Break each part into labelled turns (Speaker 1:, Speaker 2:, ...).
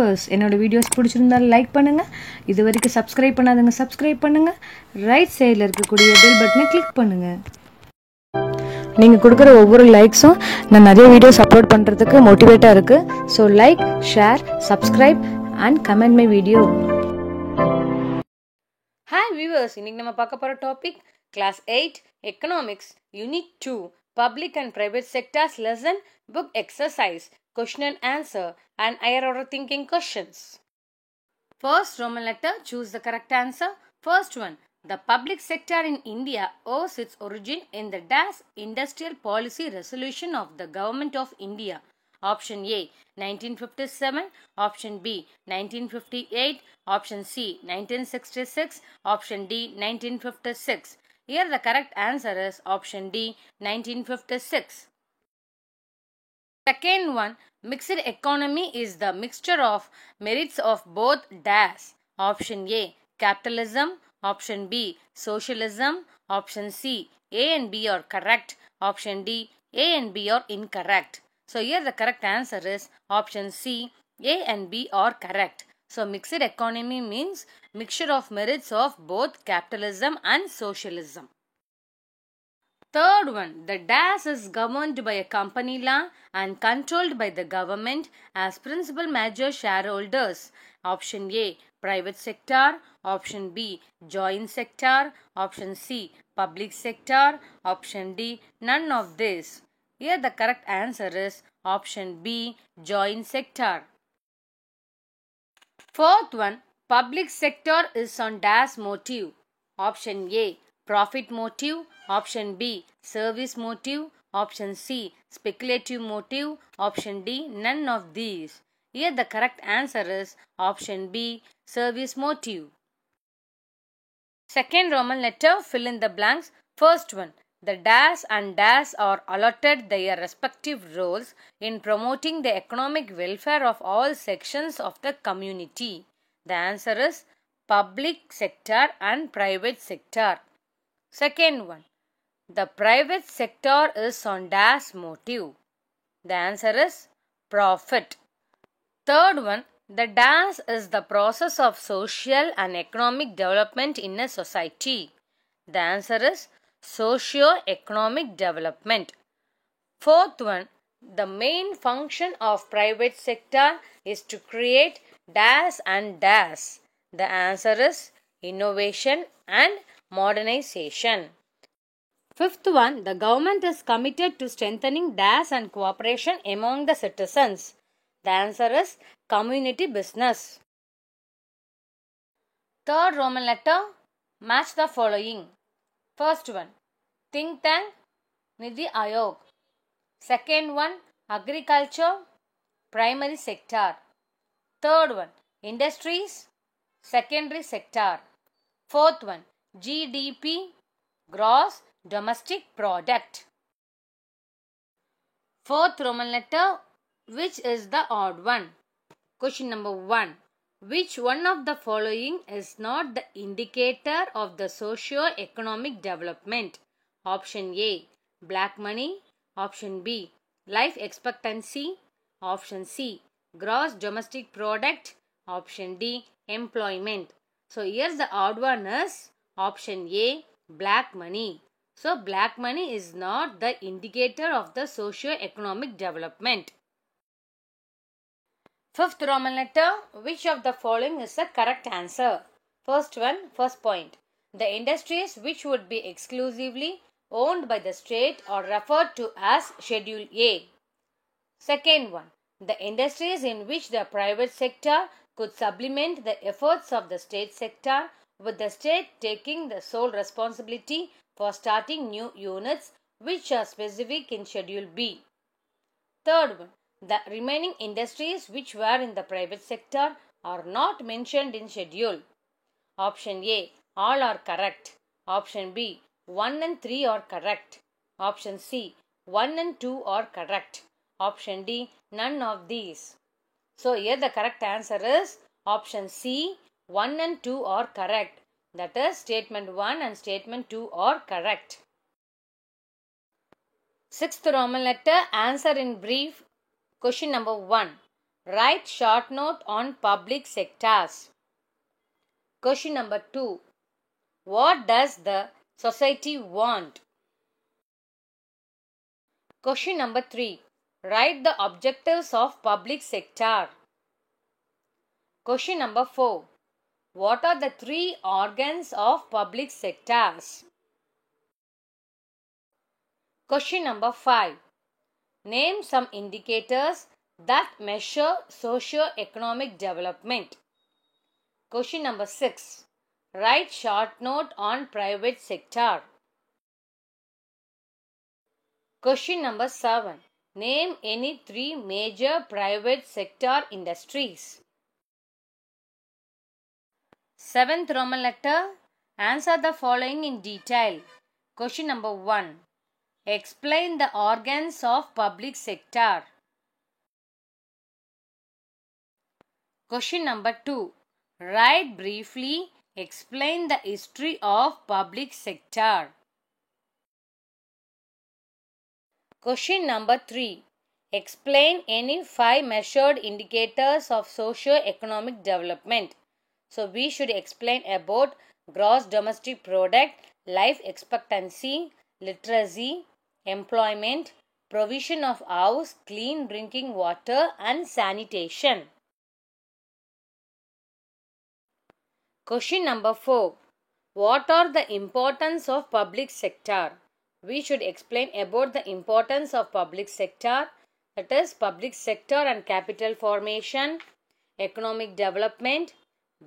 Speaker 1: viewers, என்னோட videos பிடிச்சிருந்தா like பண்ணுங்க. இதுவரைக்கும் சப்ஸ்கிரைப் பண்ணாதவங்க சப்ஸ்கிரைப் பண்ணுங்க. ரைட் சைடுல இருக்கக்கூடிய பெல் பட்டனை கிளிக் பண்ணுங்க. நீங்க கொடுக்குற ஒவ்வொரு லைக்ஸும் நான் நிறைய வீடியோஸ் அப்லோட் பண்றதுக்கு மோட்டிவேட்டா இருக்கு. So like, share, subscribe and comment my video. Hi viewers, இன்னைக்கு நம்ம பார்க்க போற topic class 8 economics unit 2 public and private sectors lesson book exercise question and answer and higher order thinking questions. First Roman letter, choose the correct answer. First one, the public sector in India owes its origin in the dash industrial policy resolution of the government of India. Option A 1957, option B 1958, option C 1966, option D 1956. Here the correct answer is option D 1956. Second one, mixed economy is the mixture of merits of both dash. Option A capitalism, option B socialism, option C A and B are correct, option D A and B are incorrect. So here the correct answer is option C A and B are correct. So mixed economy means mixture of merits of both capitalism and socialism. Third one, the dash is governed by a company law and controlled by the government as principal major shareholders. Option A, private sector. Option B, joint sector. Option C, public sector. Option D, none of this. Here the correct answer is option B, joint sector. Fourth one, public sector is on dash motive. Option A, profit motive. Option B, service motive. Option C, speculative motive. Option D, none of these. Here the correct answer is option B, service motive. Second Roman letter, fill in the blanks. First one, the dash and dash are allotted their respective roles in promoting the economic welfare of all sections of the community. The answer is public sector and private sector. Second one, the private sector is on dash motive. The answer is profit. Third one, the dash is the process of social and economic development in a society. The answer is socio-economic development. Fourth one, the main function of private sector is to create dash and dash. The answer is innovation and modernization. Fifth one, the government is committed to strengthening dash and cooperation among the citizens. The answer is community business. Third Roman letter, match the following. First one, think tank, Niti Aayog. Second one, agriculture, primary sector. Third one, industries, secondary sector. Fourth one, GDP, gross domestic product. Fourth Roman letter, which is the odd one? Question number 1. Which one of the following is not the indicator of the socio-economic development? Option A, black money. Option B, life expectancy. Option C, gross domestic product. Option D, employment. So here the odd one is option A, black money. So black money is not the indicator of the socio-economic development. Fifth Roman letter, which of the following is the correct answer? First one, first point. The industries which would be exclusively owned by the state are referred to as Schedule A. Second one, the industries in which the private sector could supplement the efforts of the state sector, with the state taking the sole responsibility for starting new units which are specific in Schedule B. Third one, the remaining industries which were in the private sector are not mentioned in schedule. Option A, all are correct. Option B, 1 and 3 are correct. Option C, 1 and 2 are correct. Option D, none of these. So here the correct answer is option C, 1 and 2 are correct. That is statement 1 and statement 2 are correct. Sixth Roman letter, answer in brief. Question number 1. Write short note on public sectors. Question number 2. What does the society want? Question number 3. Write the objectives of public sector. Question number 4. What are the 3 organs of public sectors? Question number 5. Name some indicators that measure socio-economic development. Question number 6. Write short note on private sector. Question number 7. Name any 3 major private sector industries. 7th Roman letter. Answer the following in detail. Question number 1. Explain the organs of public sector. Question number 2. Write briefly. Explain the history of public sector. Question number 3. Explain any 5 measured indicators of socio-economic development. So we should explain about gross domestic product, life expectancy, literacy, employment, provision of house, clean drinking water and sanitation. Question number 4. What are the importance of public sector? We should explain about the importance of public sector, that is public sector and capital formation, economic development,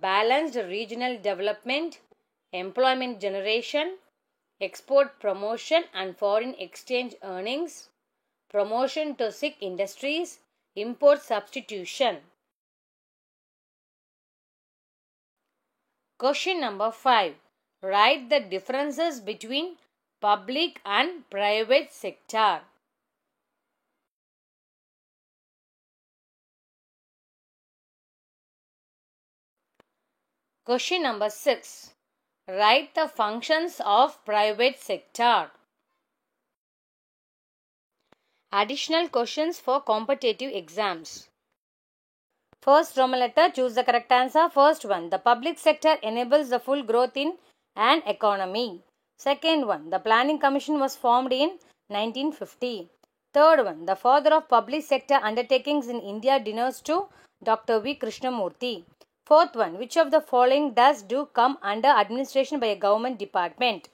Speaker 1: balanced regional development, employment generation, export promotion and foreign exchange earnings, promotion to sick industries, import substitution. Question number 5. Write the differences between public and private sector. Question number 6. Write the functions of private sector. Additional questions for competitive exams. First Roman letter, choose the correct answer. First one, the public sector enables the full growth in an economy. Second one, the Planning Commission was formed in 1950. Third one, the father of public sector undertakings in India denotes to Dr. V. Krishnamurthy. Fourth one, which of the following do come under administration by a government department?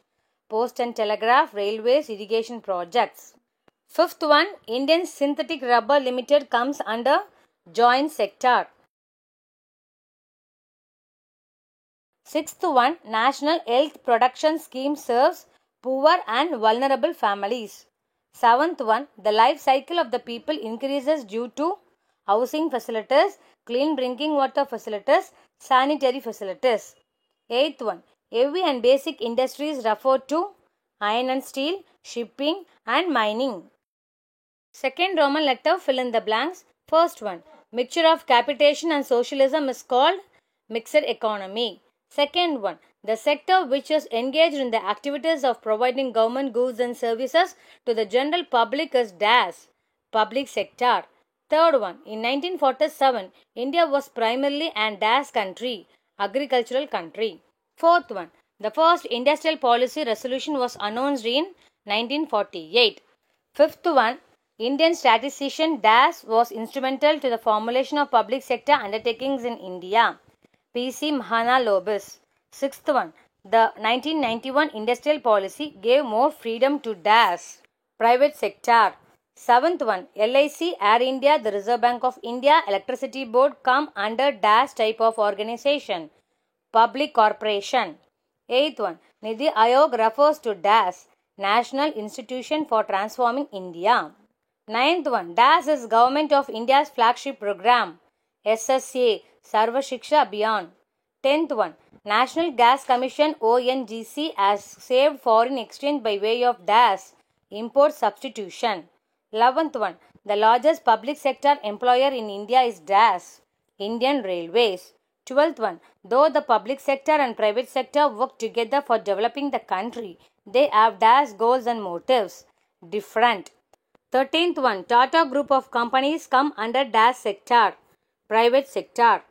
Speaker 1: Post and telegraph, railways, irrigation projects. Fifth one, Indian Synthetic Rubber Limited comes under joint sector. Sixth one, National Health Production Scheme serves poor and vulnerable families. Seventh one, the life cycle of the people increases due to housing facilities, clean drinking water facilities, sanitary facilities. Eighth one, heavy and basic industries refer to iron and steel, shipping and mining. Second Roman letter, fill in the blanks. First one, mixture of capitation and socialism is called mixed economy. Second one, the sector which is engaged in the activities of providing government goods and services to the general public is public sector. Third one, in 1947, India was primarily an country, agricultural country. Fourth one, the first industrial policy resolution was announced in 1948. Fifth one, Indian statistician was instrumental to the formulation of public sector undertakings in India. P.C. Mahalanobis. Sixth one, the 1991 industrial policy gave more freedom to private sector. Seventh one, LIC, Air India, the Reserve Bank of India, Electricity Board come under type of organization, public corporation. Eighth one, Nidhi Aayog refers to National Institution for Transforming India. Ninth one, is Government of India's flagship program, SSA, Sarva Shiksha Abhiyan. 10th one, National Gas Commission ONGC has saved foreign exchange by way of import substitution. 11th one, the largest public sector employer in India is Indian Railways. 12th one, though the public sector and private sector work together for developing the country, they have goals and motives different. 13th one, Tata Group of companies come under sector, private sector.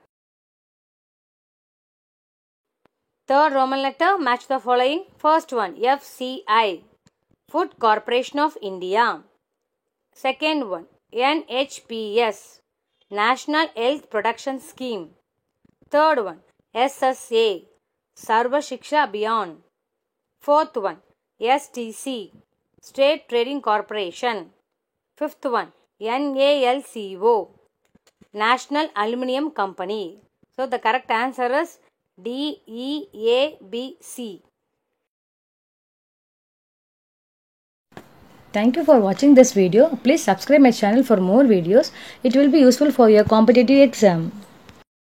Speaker 1: Third Roman letter, match the following. First one, FCI, Food Corporation of India. Second one, NHPS, National Health Production Scheme. Third one, SSA, Sarva Shiksha Abhiyan. Fourth one, STC, State Trading Corporation. Fifth one, NALCO, National Aluminium Company. So the correct answer is DEABC.
Speaker 2: Thank you for watching this video. Please subscribe my channel for more videos. It will be useful for your competitive exam.